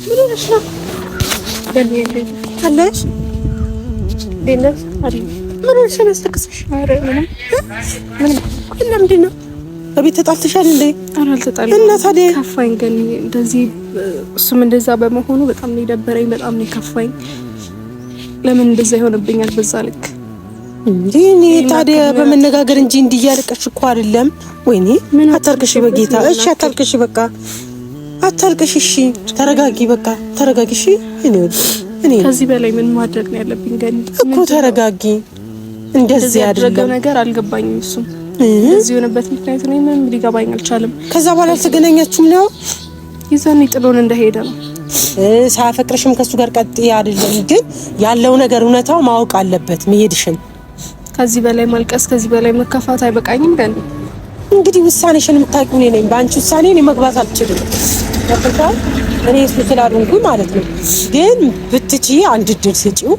ምን ሆነሽ ነው? አለሽ ደነስ አለ ምን ሆነሽ ነው? ያስተክስሽ? ኧረ ምንም ለምንድን ነው በቤት ተጣልተሻል እንዴ? ኧረ አልተጣልኩም። እና ታዲያ ከፋኝ ግን እንደዚህ እሱም እንደዛ በመሆኑ በጣም ነው የደበረኝ፣ በጣም ነው የከፋኝ። ለምን እንደዛ ይሆንብኛል በዛ ልክ እንዴ? እኔ ታዲያ በመነጋገር እንጂ እንዲያልቀሽ እኮ አይደለም። ወይኔ አታልቅሽ በጌታ። እሺ አታልቅሽ፣ በቃ አታልቅሽ። እሺ ተረጋጊ፣ በቃ ተረጋጊ። እሺ እኔ ከዚህ በላይ ምን ማድረግ ነው ያለብኝ? ገኒ እኮ ተረጋጊ። እንደዚህ ያደረገው ነገር አልገባኝም። እሱም እዚህ የሆነበት ምክንያት ነው ምንም ሊገባኝ አልቻለም። ከዛ በኋላ አልተገናኛችሁም ነው? ይዘን ጥሎን እንደሄደ ነው። ሳያፈቅርሽም ከሱ ጋር ቀጥይ አይደለም፣ ግን ያለው ነገር እውነታው ማወቅ አለበት መሄድሽን። ከዚህ በላይ ማልቀስ፣ ከዚህ በላይ መከፋት አይበቃኝም። ገኒ እንግዲህ ውሳኔሽን የምታውቂው እኔ ነኝ። በአንቺ ውሳኔ እኔ መግባት አልችልም። ያፈቅራል እኔ ስላልሆንኩኝ ማለት ነው። ግን ብትጪ አንድ እድል ስጪው፣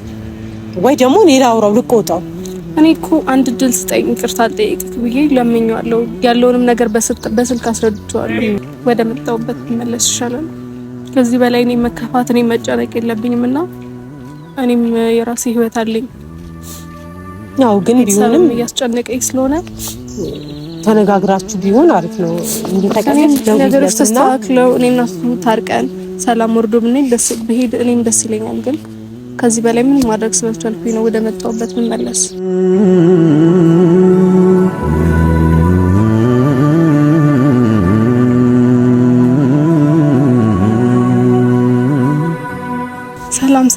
ወይ ደግሞ እኔ ላውራው ልቆጣው። እኔ እኮ አንድ እድል ስጠኝ፣ ይቅርታ ጠይቅክ ብዬ ለምኜዋለሁ። ያለውንም ነገር በስልክ አስረድቼዋለሁ። ወደ መጣሁበት መመለስ ይሻላል። ከዚህ በላይ እኔ መከፋት፣ እኔ መጨነቅ የለብኝምና እኔም የራሴ ህይወት አለኝ። ያው ግን ቢሆንም እያስጨነቀኝ ስለሆነ ተነጋግራችሁ ቢሆን አሪፍ ነው። ነገሮች ተስተካክለው እኔና እሱ ታርቀን ሰላም ወርዶ ብንሄድ እኔም ደስ ይለኛል። ግን ከዚህ በላይ ምን ማድረግ ስላልቻልኩኝ ነው ወደ መጣሁበት መመለስ።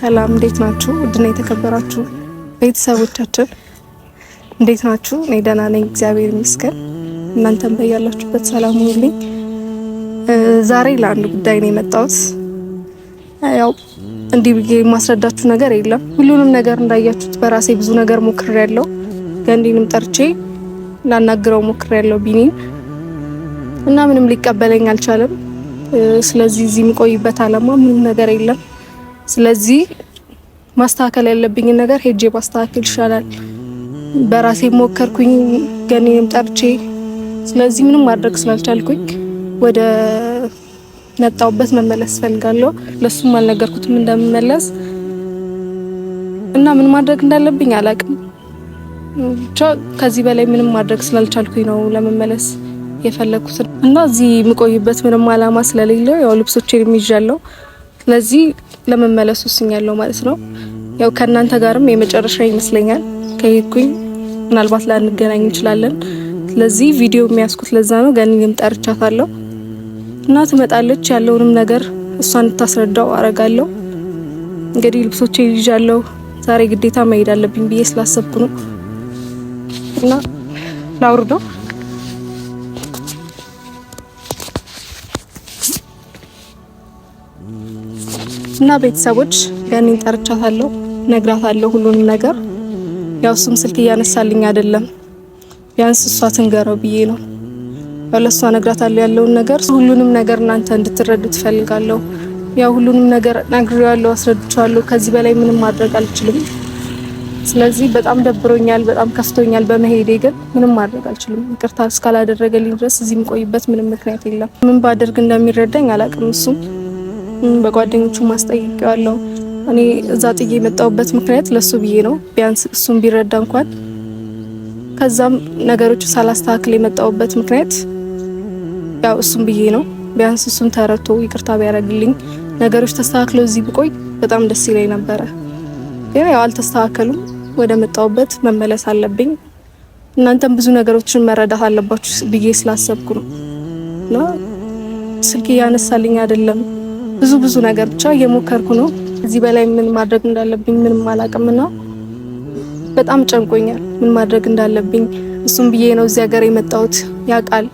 ሰላም፣ እንዴት ናችሁ? ውድና የተከበራችሁ ቤተሰቦቻችን እንዴት ናችሁ? እኔ ደህና ነኝ፣ እግዚአብሔር ይመስገን። እናንተም በያላችሁበት ሰላም ሁኑልኝ። ዛሬ ለአንድ ጉዳይ ነው የመጣሁት። ያው እንዲህ ብዬ የማስረዳችሁ ነገር የለም። ሁሉንም ነገር እንዳያችሁት በራሴ ብዙ ነገር ሞክሬያለሁ። ገንዲንም ጠርቼ ላናግረው ሞክሬያለሁ ቢኒን እና ምንም ሊቀበለኝ አልቻለም። ስለዚህ እዚህ የምቆይበት አላማ ምንም ነገር የለም። ስለዚህ ማስተካከል ያለብኝ ነገር ሄጄ ማስተካከል ይሻላል። በራሴ ሞከርኩኝ ገኒንም ጠርቼ። ስለዚህ ምንም ማድረግ ስላልቻልኩኝ ወደ መጣሁበት መመለስ ፈልጋለሁ። ለሱም አልነገርኩትም እንደምመለስ እና ምን ማድረግ እንዳለብኝ አላውቅም። ብቻ ከዚህ በላይ ምንም ማድረግ ስላልቻልኩኝ ነው ለመመለስ የፈለኩት እና እዚህ የምቆይበት ምንም አላማ ስለሌለ ያው ልብሶቼን ይዣለሁ። ስለዚህ ለመመለስ ወስኛለሁ ማለት ነው። ያው ከእናንተ ጋርም የመጨረሻ ይመስለኛል። ከሄድኩኝ ምናልባት ላንገናኝ እንችላለን። ስለዚህ ቪዲዮ የሚያስኩት ለዛ ነው። ገኒንም ጠርቻታለሁ እና ትመጣለች። ያለውንም ነገር እሷን እንድታስረዳው አረጋለሁ። እንግዲህ ልብሶቼን ይዣለሁ። ዛሬ ግዴታ መሄድ አለብኝ ብዬ ስላሰብኩ ነው እና ላውርደው እና ቤተሰቦች ገኒን ጠርቻታለሁ፣ ነግራታለሁ ሁሉንም ነገር። ያው እሱም ስልክ እያነሳልኝ አይደለም። ቢያንስ እሷ ትንገረው ብዬ ነው። ያው ለእሷ ነግራታለሁ ያለውን ነገር፣ ሁሉንም ነገር እናንተ እንድትረዱ ትፈልጋለሁ። ያው ሁሉንም ነገር ነግሬዋለሁ፣ አስረድቻለሁ። ከዚህ በላይ ምንም ማድረግ አልችልም። ስለዚህ በጣም ደብሮኛል፣ በጣም ከፍቶኛል በመሄዴ። ግን ምንም ማድረግ አልችልም። ይቅርታ እስካላደረገልኝ ድረስ እዚህ የምቆይበት ምንም ምክንያት የለም። ምን ባደርግ እንደሚረዳኝ አላውቅም። እሱም በጓደኞቹ ማስጠይቀዋለሁ። እኔ እዛ ጥዬ የመጣሁበት ምክንያት ለሱ ብዬ ነው። ቢያንስ እሱም ቢረዳ እንኳን። ከዛም ነገሮች ሳላስተካክል የመጣሁበት ምክንያት ያው እሱም ብዬ ነው። ቢያንስ እሱም ተረድቶ ይቅርታ ቢያደርግልኝ ነገሮች ተስተካክለው እዚህ ብቆይ በጣም ደስ ይለኝ ነበረ። ግን ያው አልተስተካከሉም። ወደ መጣሁበት መመለስ አለብኝ። እናንተም ብዙ ነገሮችን መረዳት አለባችሁ ብዬ ስላሰብኩ ነው። እና ስልክ እያነሳልኝ አይደለም። ብዙ ነገር ብቻ እየሞከርኩ ነው። እዚህ በላይ ምን ማድረግ እንዳለብኝ ምንም አላውቅምና በጣም ጨንቆኛል። ምን ማድረግ እንዳለብኝ እሱም ብዬ ነው እዚህ ሀገር የመጣሁት። ያውቃል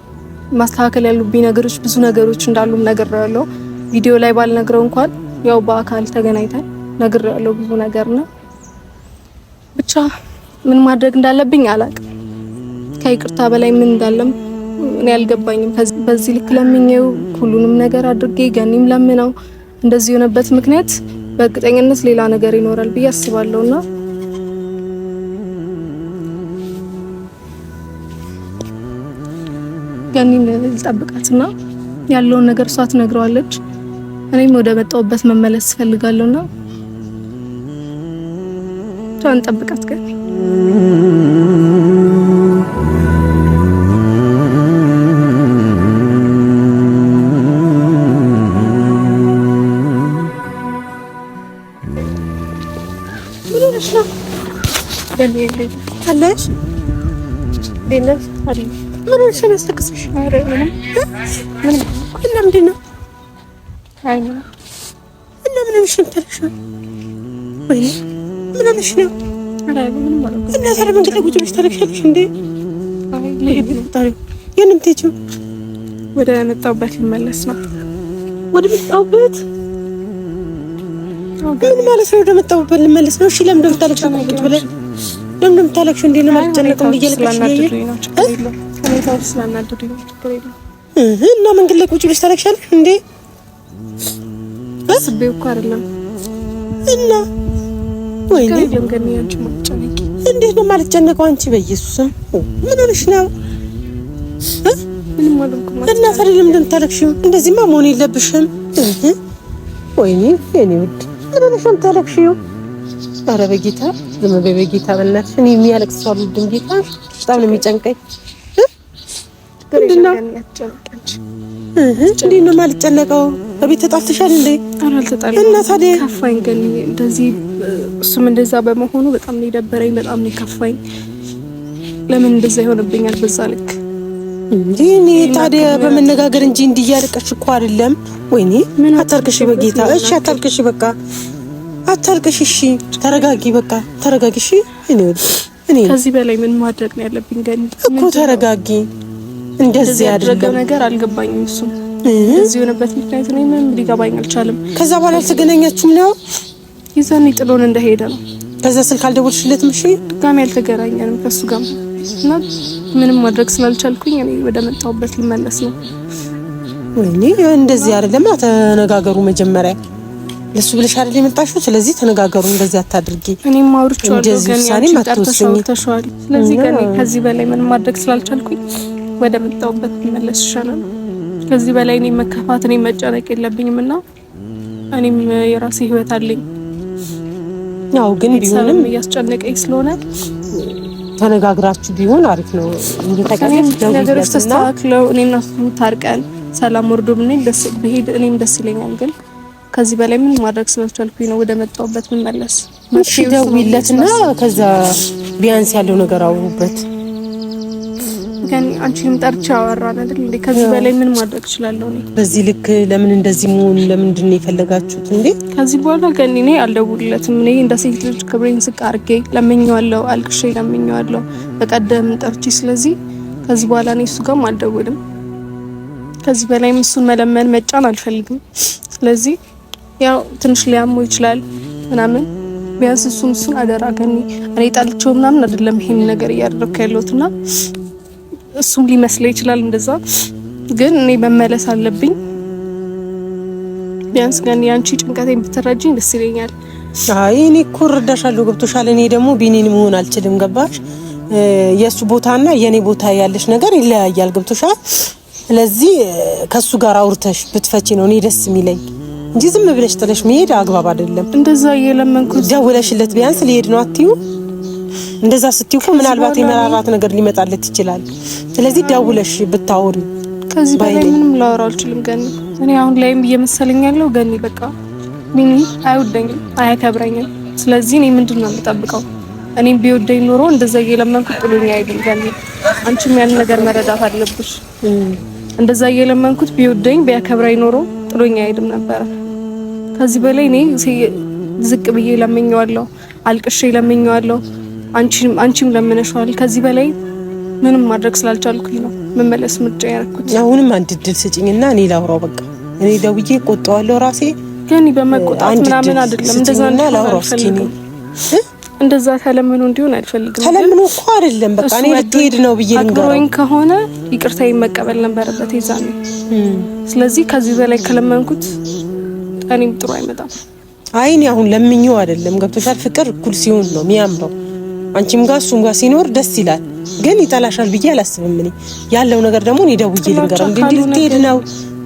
ማስተካከል ያሉብኝ ነገሮች ብዙ ነገሮች እንዳሉም ነግሬዋለሁ። ቪዲዮ ላይ ባልነግረው እንኳን ያው በአካል ተገናኝተን ነግሬዋለሁ ብዙ ነገር ነው። ብቻ ምን ማድረግ እንዳለብኝ አላውቅም። ከይቅርታ በላይ ምን እንዳለም እኔ አልገባኝም። በዚህ ልክ ለምኜው ሁሉንም ነገር አድርጌ ገኒም ለምነው እንደዚህ የሆነበት ምክንያት በእርግጠኝነት ሌላ ነገር ይኖራል ብዬ አስባለሁና ገኒን ልጠብቃትና ያለውን ነገር እሷ ትነግረዋለች። እኔም ወደ መጣሁበት መመለስ ፈልጋለሁና ቻን ጠብቃት ግን አለሽ ዴነስ አለ ምን ሆነሽ ተከስሽ? አረ ምን ለምንድን ነው? አይ እና ምን ሆነሽ ተለሽ? ወይ ምን ሆነሽ ነው? አረ ምን ማለት ነው? እና ታዲያ ምን ገለጉ ትልሽ ተለክሻለሽ እንዴ? አይ ለሄድ ነው ታዲያ የንም ትሄጂው ወደ መጣሁበት ልመለስ ነው። ወደ መጣሁበት ምን ማለት ነው? ወደ መጣሁበት ልመለስ ነው? እሺ ለምን እንደምታለቅሽው ቁጭ ብለሽ ለምን እንደምታለቅሽው እንዴ ነው ማለት ነው? እየለቀሽ ነው ሁኔታው ስላናደዱኝ ነው። ችግር የለም እና መንገድ ላይ ቁጭ ብለሽ ታለቅሻለሽ እንዴ? አስቤው እኮ አይደለም እና ወይ ነው ለምገኝ አንቺ ማጨነቂ እንዴት ነው ማለት ጨነቀው? አንቺ በኢየሱስም ምን ሆነሽ ነው? ምንም አልኩም እና ታዲያ ለምን እንደምታለቅሽው? እንደዚህማ መሆን የለብሽም። ወይኔ የኔ ውድ ምን ሆነሽ ነው ታለቅሽው? ኧረ በጌታ ዝም በይ በጌታ በእናትሽ። እኔ የሚያለቅስ ሰው አልወድም። ጌታ በጣም ነው የሚጨንቀኝ። እንዴት ነው ማለት ጨነቀው? በቤት ተጣልተሻል እንዴ? ኧረ አልተጣልኩም። እና ታዲያ ከፋኝ ግን እንደዚህ እሱም እንደዛ በመሆኑ በጣም ነው የደበረኝ። በጣም ነው ከፋኝ። ለምን እንደዛ ይሆንብኛል በዛ ልክ እንዴ? እኔ ታዲያ በመነጋገር እንጂ እንዲያለቀሽ እኮ አይደለም። ወይኔ አታልቅሽ በጌታ እሺ፣ አታልቅሽ በቃ አታልቅሽ። እሺ ተረጋጊ፣ በቃ ተረጋጊ። እሺ እኔ ከዚህ በላይ ምን ማድረግ ነው ያለብኝ? ገኒ እኮ ተረጋጊ። እንደዚህ ያደረገው ነገር አልገባኝም። እሱ እዚህ የሆነበት ምክንያት ነው ምንም ሊገባኝ አልቻለም። ከዛ በኋላ አልተገናኛችሁም ነው? ይዘን ጥሎን እንደሄደ ነው። ከዛ ስልክ አልደወልሽለትም? እሺ ድጋሜ አልተገናኘንም ከሱ ጋር እና ምንም ማድረግ ስላልቻልኩኝ እኔ ወደ መጣሁበት ልመለስ ነው። ወይኔ እንደዚህ አይደለም። ተነጋገሩ መጀመሪያ ለሱ ብለሽ አይደል የመጣሽው? ስለዚህ ተነጋገሩ። እንደዚህ አታድርጊ። እኔም አውርቻለሁ ግን ያንቺ ተርተሻል። ስለዚህ ግን ከዚህ በላይ ምን ማድረግ ስላልቻልኩኝ ወደ መጣሁበት ልመለስ ይሻላል። ከዚህ በላይ እኔ መከፋት እኔ መጨነቅ የለብኝምና እኔም የራሴ ህይወት አለኝ። ያው ግን ቢሆንም እያስጨነቀኝ ስለሆነ ተነጋግራችሁ ቢሆን አሪፍ ነው። እንደተቀየረ ነገሮች ተስተካክለው እኔና እሱ ታርቀን ሰላም ወርዶ ምን በሄድ እኔም ደስ ይለኛል። ግን ከዚህ በላይ ምን ማድረግ ስላልቻልኩኝ ነው ወደ መጣሁበት ልመለስ። እሺ ደውይለትና ከዛ ቢያንስ ያለው ነገር አውሩበት። ግን አንቺንም ጠርቻ አወራን አይደል እንዴ? ከዚህ በላይ ምን ማድረግ እችላለሁ እኔ? በዚህ ልክ ለምን እንደዚህ መሆን ለምንድን ነው የፈለጋችሁት እንዴ? ከዚህ በኋላ ግን እኔ አልደውልለትም። እኔ እንደ ሴት ልጅ ክብሬን ዝቅ አድርጌ ለምኜዋለሁ፣ አልቅሼ ለምኜዋለሁ በቀደም ጠርቼ። ስለዚህ ከዚህ በኋላ እኔ እሱ ጋርም አልደውልም። ከዚህ በላይ እሱን መለመን መጫን አልፈልግም። ስለዚህ ያው ትንሽ ሊያሞ ይችላል ምናምን ቢያንስ እሱን አደራ ገኒ እኔ ጣልቼው ምናምን አይደለም ይሄን ነገር እያደረኩ ያለሁትና እሱም ሊመስለው ይችላል እንደዛ። ግን እኔ መመለስ አለብኝ። ቢያንስ ገኒ አንቺ ጭንቀቴን ብትረጂኝ ደስ ይለኛል። አይ እኔ እኮ እረዳሻለሁ፣ ገብቶሻል። እኔ ደግሞ ቢኒን መሆን አልችልም፣ ገባሽ? የሱ ቦታና የኔ ቦታ ያለሽ ነገር ይለያያል፣ ገብቶሻል? ስለዚህ ከሱ ጋር አውርተሽ ብትፈቺ ነው እኔ ደስ የሚለኝ እንጂ ዝም ብለሽ ጥለሽ መሄድ አግባብ አይደለም። እንደዛ እየለመንኩት ደውለሽለት ቢያንስ ሊሄድ ነው አትዩ? እንደዛ ስትዩ እኮ ምናልባት የመራራት ነገር ሊመጣለት ይችላል። ስለዚህ ደውለሽ ብታወሪ። ከዚህ በላይ ምንም ላወራው አልችልም ገኒ። እኔ አሁን ላይም እየመሰለኝ ያለው ገኒ በቃ ሚኒ አይወደኝም፣ አያከብረኝም። ስለዚህ እኔ ምንድነው የምጠብቀው? እኔም ቢወደኝ ኖሮ እንደዛ እየለመንኩት ጥሎኝ አይደል ገኒ። አንቺም ያን ነገር መረዳት አለብሽ። እንደዛ እየለመንኩት ቢወደኝ ቢያከብረኝ ኖሮ ጥሎኝ አይደል ነበር። ከዚህ በላይ እኔ ዝቅ ብዬ ለምኜዋለሁ፣ አልቅሼ ለምኜዋለሁ። አንቺም ለምነሽዋል። ከዚህ በላይ ምንም ማድረግ ስላልቻልኩኝ ነው መመለስ ምርጫ ያደረኩት። አሁንም አንድ እድል ስጪኝና እኔ ላውራው በቃ። እኔ ደውዬ ቆጣዋለሁ ራሴ። ግን በመቆጣት ምናምን አይደለም እንደዛ ነው ላውራው። እንደዛ ተለምኖ እንዲሆን አልፈልግም። ተለምኖ እኮ አይደለም በቃ እኔ ልትሄድ ነው ብዬ ልንገረው። አክብሮኝ ከሆነ ይቅርታዬን መቀበል ነበረበት ይዛኔ። ስለዚህ ከዚህ በላይ ከለመንኩት እኔም ጥሩ አይመጣም። አይ እኔ አሁን ለምኜው አይደለም፣ ገብቶሻል? ፍቅር እኩል ሲሆን ነው የሚያምረው። አንቺም ጋር እሱም ጋር ሲኖር ደስ ይላል። ግን ይጠላሻል ብዬ አላስብም። እኔ ያለው ነገር ደግሞ እኔ ደውዬ ልንገረው። እንዴ ልትሄድ ነው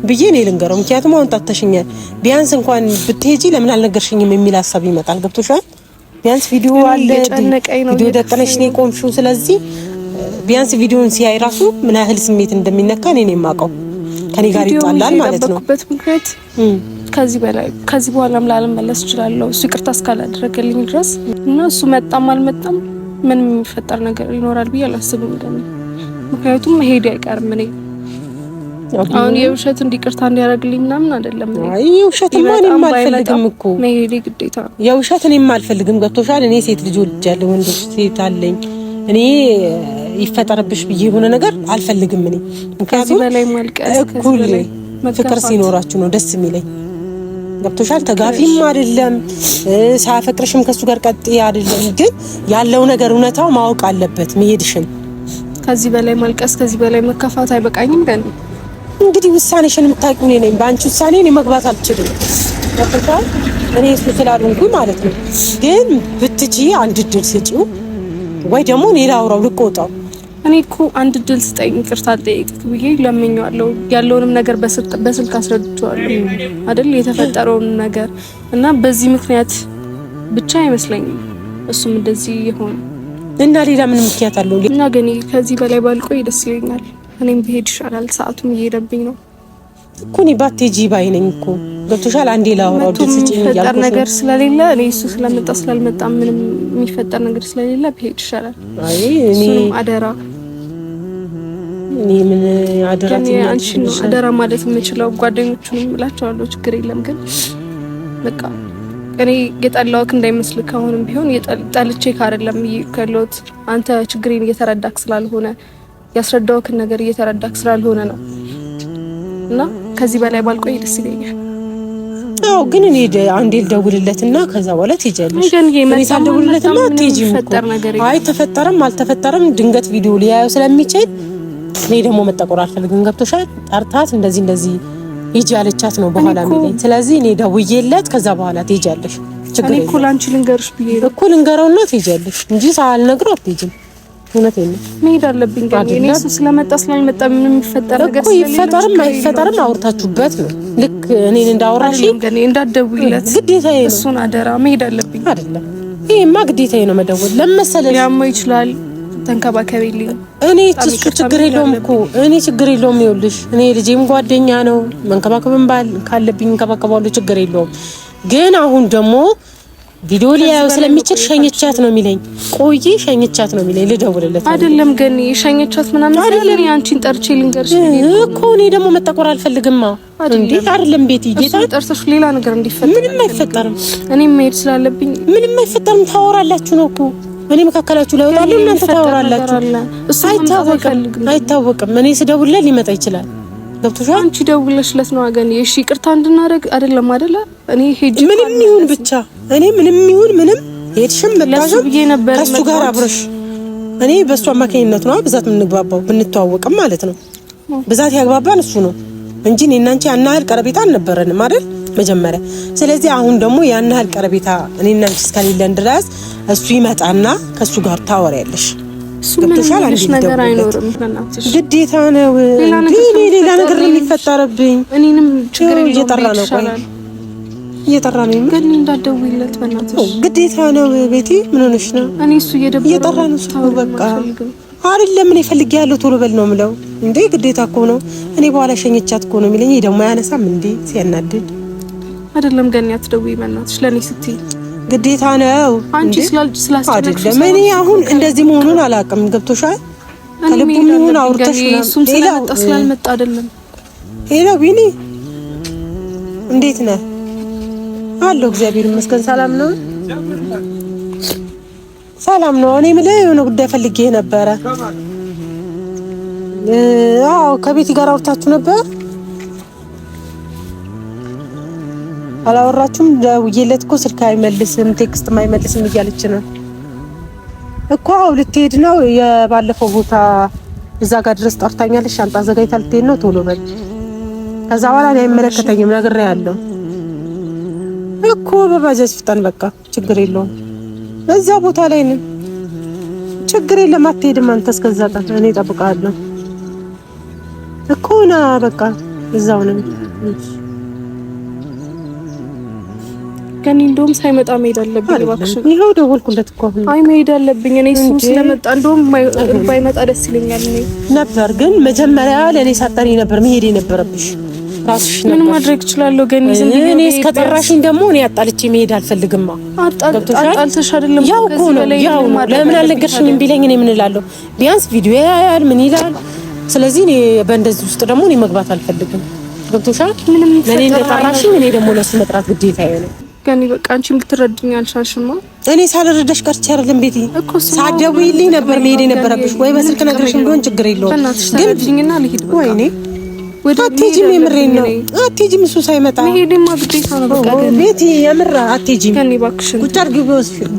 ብዬ ነው ልንገረው። ምክንያቱም አሁን ታተሽኛል። ቢያንስ እንኳን ብትሄጂ ለምን አልነገርሽኝም የሚል ሀሳብ ይመጣል። ገብቶሻል? ቢያንስ ቪዲዮ አለ ቪዲዮ ደቀነሽ ነው ቆምሽው። ስለዚህ ቢያንስ ቪዲዮን ሲያይ ራሱ ምን ያህል ስሜት እንደሚነካ እኔ ነኝ የማውቀው። ከኔ ጋር ይጣላል ማለት ነው። ከዚህ በኋላም ላለመለስ እችላለሁ እሱ ይቅርታ እስካላደረገልኝ ድረስ እና እሱ መጣም አልመጣም ምንም የሚፈጠር ነገር ይኖራል ብዬ አላስብም። ምክንያቱም መሄድ አይቀርም። እኔ አሁን የውሸት እንዲቅርታ እንዲያደርግልኝ ምናምን አይደለም። አይ የውሸት ማንም አልፈልግም እኮ መሄድ ግዴታ ነው። የውሸት እኔም አልፈልግም። ገብቶሻል? እኔ ሴት ልጅ ወልጃለሁ፣ ወንድ ሴት አለኝ። እኔ ይፈጠርብሽ ብዬ የሆነ ነገር አልፈልግም። እኔ ምክንያቱም በላይ ማልቀስ እኩል ፍቅር ሲኖራችሁ ነው ደስ የሚለኝ። ገብቶሻል? ተጋፊም አይደለም ሳያፈቅርሽም ከሱ ጋር ቀጥይ አይደለም። ግን ያለው ነገር እውነታው ማወቅ አለበት መሄድሽን። ከዚህ በላይ ማልቀስ ከዚህ በላይ መከፋት አይበቃኝም። ግን እንግዲህ ውሳኔሽን የምታውቂው እኔ ነኝ። በአንቺ ውሳኔ እኔ መግባት አልችልም። ገብቶሻል? እኔ እሱ ስላልሆንኩኝ ማለት ነው። ግን ብትጪ አንድ እድል ስጪው ወይ ደግሞ ሌላ አውራው ልቆጣው። እኔ እኮ አንድ እድል ስጠኝ ይቅርታ ጠይቅክ ብዬ ለምኜዋለሁ። ያለውንም ነገር በስልክ አስረድቼዋለሁ አይደል የተፈጠረውን ነገር እና በዚህ ምክንያት ብቻ አይመስለኝም እሱም እንደዚህ ይሆን እና ሌላ ምን ምክንያት አለው? እና ግን ከዚህ በላይ ባልቆይ ደስ ይለኛል። እኔም ብሄድ ይሻላል። ሰዓቱም እየሄደብኝ ነው እኮ እኔ ባትሄጂ ባይ ነኝ እኮ። ገብቶሻል? አንዴ ላውራው ደስ ይጭኝ የሚፈጠር ነገር ስለሌለ እኔ እሱ ስለመጣ ስላልመጣ ምንም የሚፈጠር ነገር ስለሌለ ብሄድ ይሻላል። አይ እኔ አደራ እኔ ምን አደራ አንቺ ነው አደራ ማለት የምችለው። ጓደኞቹንም እላቸዋለሁ ችግር የለም። ግን በቃ እኔ የጠላሁት እንዳይመስልህ አሁንም ቢሆን ጠልቼ ካደለም ይከሎት አንተ ችግሬን እየተረዳክ ስላልሆነ ያስረዳውክን ነገር እየተረዳክ ስላልሆነ ነው እና ከዚህ በላይ ባልቆይ ደስ ይለኛል። አዎ ግን እኔ አንዴ ልደውልለትና ከዛ በኋላ ትሄጃለሽ። እኔ ሳልደውልለትና አትሄጂም እኮ። አይ ተፈጠረም አልተፈጠረም ድንገት ቪዲዮ ሊያዩ ስለሚችል እኔ ደግሞ መጠቆር አልፈልግም። ገብቶሻል? ጠርታት እንደዚህ ሂጂ ያለቻት ነው በኋላ የሚለኝ። ስለዚህ እኔ ደውዬለት ከዛ በኋላ ትሄጃለሽ። እኔ እኮ ላንቺ ልንገርሽ ብዬ እኮ ልንገረውና ትሄጃለሽ እንጂ ሳልነግረው አትሄጂም። እውነቴን ነው። መሄድ አለብኝ። ግን እኔ እሱ ስለመጣ ስላልመጣ ምንም የሚፈጠር ነገር እኮ ይፈጠርም አይፈጠርም አውርታችሁበት ነው። ልክ እኔን እንዳወራሽ ግን እንዳትደውይለት ግዴታዬ ነው። እሱን አደራ መሄድ አለብኝ። አይደለም ይሄማ ግዴታዬ ነው መደወል። ለምሳሌ ያመው ይችላል ተንከባከቢልኝ። እኔ ችግር የለውም እኮ እኔ ችግር የለውም። ይኸውልሽ እኔ ልጄም ጓደኛ ነው መንከባከብም ካለብኝ እንከባከባለሁ። ችግር የለውም። ግን አሁን ደግሞ ቪዲዮ ሊያዩ ስለሚችል ሸኝቻት ነው የሚለኝ። ቆይ ሸኝቻት ነው የሚለኝ። ልደውልለት አይደለም ግን ሸኝቻት ምናምን አይደለም። አንቺን ጠርቼ ልንገርሽ እኮ እኔ ደግሞ መጠቆር አልፈልግማ። እንዴ አይደለም ቤቲ ጌታ ጠርተሽ ሌላ ነገር እንዲፈጠር ምንም አይፈጠርም። እኔም መሄድ ስላለብኝ ምንም አይፈጠርም። ታወራላችሁ ነው እኮ እኔ መካከላችሁ ላይ ወጣለሁ እናንተ ታወራላችሁ። እሱ አይታወቅም። እኔ ስደውልለት ሊመጣ ይችላል። ገብቶሻል? አንቺ ደውለሽለት ነው አገን እሺ ይቅርታ እንድናደርግ አይደለም አይደለ? እኔ ሄጅ ምንም ይሁን ብቻ እኔ ምንም ይሁን ምንም ሄድሽም መጣሽም ከሱ ጋር አብረሽ እኔ በሱ አማካኝነት ነው ብዛት የምንግባባው ብንተዋወቅም ማለት ነው። ብዛት ያግባባን እሱ ነው እንጂ እኔና አንቺ ያናል ቀረቤታ አልነበረንም አይደል መጀመሪያ። ስለዚህ አሁን ደግሞ ያናል ቀረቤታ እኔና አንቺ እስከሌለን ድረስ እሱ ይመጣና ከሱ ጋር ታወሪያለሽ። ገብቶሻል? አንዴ ነገር አይኖርም እናንተሽ ግዴታ ነው። ሌላ ነገር የሚፈጠርብኝ እኔንም ችግር እየጠራ ነው። ቆይ እየጠራ ነው። ግን እንዳትደውይለት በእናትሽ ግዴታ ነው። ቤቲ ምን ሆነሽ ነው? እኔ እሱ እየጠራ ነው። በቃ አይደለም እኔ ፈልጌያለሁ ቶሎ በል ነው የምለው። እንዴ ግዴታ እኮ ነው። እኔ በኋላ ሸኝቻት እኮ ነው የሚለኝ። ደግሞ ያነሳም እንዴ ሲያናድድ አይደለም። ገና አትደውይ በእናትሽ ለኔ ስትይ ግዴታ ነው። አንቺ ስላስጨነቅሽ አይደለም። እኔ አሁን እንደዚህ መሆኑን አላውቅም። ገብቶሻል? ከልቡ ምን አውርተሽ ነው? እሱም ስለመጣ ስላልመጣ አይደለም። ሄሎ ቢኒ እንዴት ነህ? አለሁ እግዚአብሔር ይመስገን። ሰላም ነው? ሰላም ነው። እኔ የምልህ የሆነ ጉዳይ ፈልጌ ነበረ። አዎ ከቤቲ ጋር አውርታችሁ ነበር? አላወራችሁም? ደውዬለት እኮ ስልክ አይመልስም ቴክስት አይመልስም እያለች ነው እኮ። አዎ ልትሄድ ነው። የባለፈው ቦታ እዛ ጋር ድረስ ጠርታኛለች። ሻንጣ አዘጋጅታ ልትሄድ ነው። ቶሎ በል። ከዛ በኋላ እኔ አይመለከተኝም ነግሬያለሁ እኮ። በባጃጅ ፍጠን በቃ ችግር የለውም። እዛ ቦታ ላይ ነን። ችግር የለም። አትሄድም አንተ እስከዛ ቀን እኔ እጠብቅሃለሁ እኮ። ና በቃ እዛው ነው ገኒ እንደውም ሳይመጣ መሄድ አለብኝ እባክሽ። ይሄው ደወልኩለት እኮ አይ መሄድ አለብኝ እኔ እሱ ስለመጣ እንደውም ባይመጣ ደስ ይለኛል ነበር። ግን መጀመሪያ ለኔ ሳጠሪ ነበር መሄድ የነበረብሽ ራስሽ ነበር። ምን ማድረግ እችላለሁ ገኒ? ዝም ብዬ እኔ እስከጠራሽኝ ደግሞ እኔ አጣልቼ መሄድ አልፈልግማ። አጣልተሽ አይደለም ያው እኮ ነው ያው ለምን አልነገርሽኝም ቢለኝ እኔ ምን እላለሁ? ቢያንስ ቪዲዮ ያያል ምን ይላል። ስለዚህ እኔ በእንደዚህ ውስጥ ደግሞ እኔ መግባት አልፈልግም። ገብቶሻል? ምንም ለኔ እንደጠራሽኝ እኔ ደግሞ ለሱ መጥራት ግዴታዬ ነው። ገኒ በቃ አንቺም ልትረድኝ አልቻልሽማ። እኔ ሳልረዳሽ ቀርቼ አይደለም ቤቲ፣ ሳትደውይልኝ ነበር መሄድ የነበረብሽ። ወይ በስልክ ነግረሽኝ ቢሆን ችግር የለውም። ግን ትረጂኝና ልሂድ በቃ። ወይኔ አትሄጂም፣ የምሬን ነው አትሄጂም። እሱ ሳይመጣ መሄድማ ግዴታ ነው በቃ ቤቲ፣ የምር አትሄጂም። ገኒ እባክሽን ቁጭ አድርጊው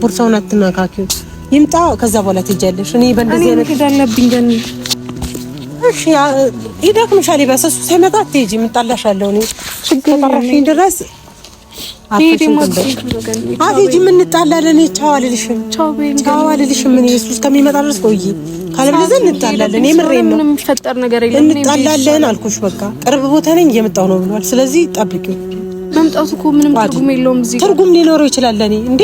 ቦርሳውን አትነካኪው። ይምጣ ከዛ በኋላ ትሄጃለሽ። እኔ በእንደዚህ አይነት መሄድ አለብኝ ገኒ። እሺ ይደክምሻል። በስ እሱ ሳይመጣ አትሄጂም፣ እጣላሻለሁ። እኔ ችግር የለሽኝ ድረስ አትሄጂም፣ እንጣላለን። ቻው አልልሽም፣ ቻው አልልሽም። እኔ እሱ እስከሚመጣ ድረስ ቆይ፣ ካለበለዚያ እንጣላለን። የምሬን ነው፣ ምንም የሚፈጠር ነገር የለም። እንጣላለን አልኩሽ። በቃ ቅርብ ቦታ ነኝ፣ እየመጣሁ ነው ብሏል። ስለዚህ ጠብቂው። መምጣቱ እኮ ምንም ትርጉም የለውም። እዚህ ትርጉም ሊኖረው ይችላል። ለኔ እንዴ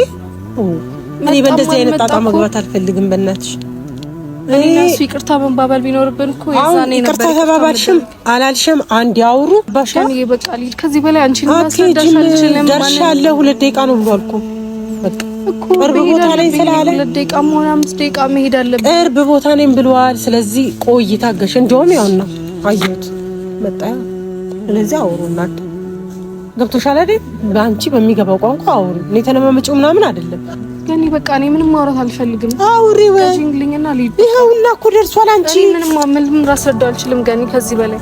እኔ በእንደዚህ አይነት ጣጣ መግባት አልፈልግም። በእናትሽ እኔ እሱ ይቅርታ መንባባል ቢኖርብን እኮ የዛኔ ነበር። ይቅርታ ተባባልሽም አላልሽም አንድ ያውሩ ባሻ። በቃ ከዚህ በላይ አንቺን ማስረዳሽ አልችልም። ደርሻለሁ 2 ደቂቃ ነው ብሏል እኮ። በቃ ቅርብ ቦታ ላይ ስላለ 2 ደቂቃ ሆነ 5 ደቂቃ መሄድ አለብን። ቅርብ ቦታ ነኝ ብሏል። ስለዚህ ቆይ ታገሽ። እንደውም ያውና አየሁት መጣ። ስለዚህ አውሩ እናት ገብቶሻል አይደል? በአንቺ በሚገባው ቋንቋ አውሩ። እኔ ተለማመጪው ምናምን አይደለም። ገኒ በቃ እኔ ምንም ማውራት አልፈልግም። አውሪ ወይ እንግሊዝኛና ልሂድ። ይኸውና እኮ ደርሷል። አንቺ ምንም ላስረዳው አልችልም ገኒ ከዚህ በላይ